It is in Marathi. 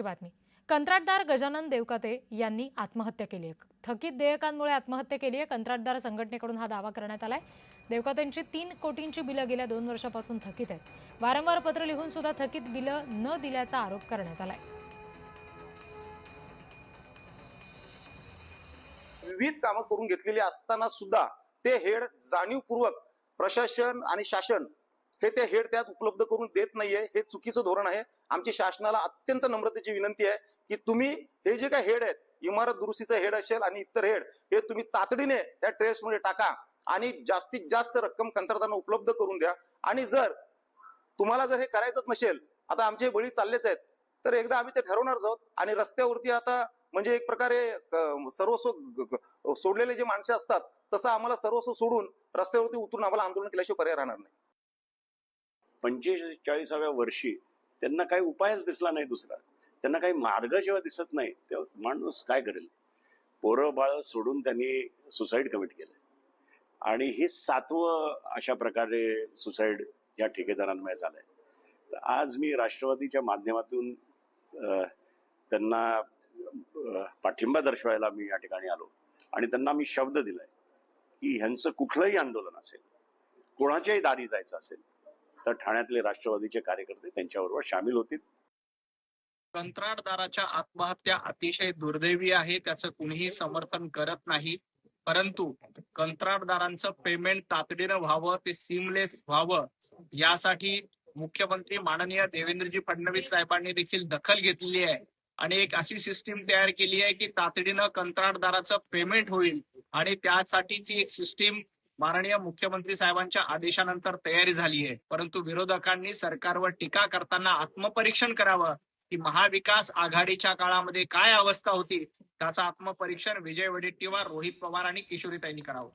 बातमी. कंत्राटदार गजानन देवकाते यांनी आत्महत्या केली आहे. थकीत देयकांमुळे आत्महत्या केली आहे. कंत्राटदार संघटनेकडून हा दावा करण्यात आलाय. देवकातेंची 3 कोटींची बिलं गेल्या 2 वर्षापासून थकीत आहेत. वारंवार पत्र लिहून सुद्धा थकीत बिलं न दिल्याचा आरोप करण्यात आलाय. विविध कामं करून घेतलेली असताना सुद्धा ते हेड जाणीवपूर्वक प्रशासन आणि शासन हे ते हेड त्यात उपलब्ध करून देत नाहीये. हे चुकीचं धोरण आहे. आमची शासनाला अत्यंत नम्रतेची विनंती आहे की तुम्ही हे जे काही हेड आहेत, इमारत दुरुस्तीचं हेड असेल आणि इतर हेड, हे तुम्ही तातडीने त्या ट्रेसमध्ये टाका आणि जास्तीत जास्त रक्कम कंत्राटदारांना उपलब्ध करून द्या. आणि जर तुम्हाला जर हे करायचंच नसेल, आता आमचे बळी चाललेच आहेत, तर एकदा आम्ही ते ठरवणारच आहोत. आणि रस्त्यावरती आता म्हणजे एक प्रकारे सर्वस्व सोडलेले जे माणसं असतात, तसं आम्हाला सर्वस्व सोडून रस्त्यावरती उतरून आम्हाला आंदोलन केल्याशिवाय पर्याय राहणार नाही. 45व्या वर्षी त्यांना काही उपायच दिसला नाही दुसरा. त्यांना काही मार्ग जेव्हा दिसत नाही तेव्हा माणूस काय करेल. पोरं बाळ सोडून त्यांनी सुसाईड कमिट केलं आणि हे 7वं अशा प्रकारे सुसाईड या ठेकेदारांमुळे झालंय. आज मी राष्ट्रवादीच्या माध्यमातून त्यांना पाठिंबा दर्शवायला मी या ठिकाणी आलो आणि त्यांना मी शब्द दिलाय की ह्यांचं कुठलंही आंदोलन असेल, कोणाच्याही दारी जायचं असेल तर ठाण्यातले राष्ट्रवादीचे कार्यकर्ते त्यांच्याबरोबर सामील होतील. कंत्राटदाराच्या आत्महत्या अतिशय दुर्दैवी आहे, त्याचं कुणीही समर्थन करत नाही. परंतु कंत्राटदारांचं पेमेंट तातडीनं व्हावं, ते सीमलेस व्हावं, यासाठी मुख्यमंत्री माननीय देवेंद्रजी फडणवीस साहेबांनी देखील दखल घेतलेली आहे आणि एक अशी सिस्टीम तयार केली आहे की तातडीनं कंत्राटदाराचं पेमेंट होईल आणि त्यासाठीची एक सिस्टीम माननीय मुख्यमंत्री साहेबांच्या आदेशानंतर तयारी झाली आहे. परंतु विरोधकांनी सरकारवर टीका करताना आत्मपरीक्षण करावं की महाविकास आघाडीच्या काळामध्ये काय अवस्था होती, त्याचं आत्मपरीक्षण विजय वडेट्टीवार, रोहित पवार आणि किशोरीताईंनी करावं.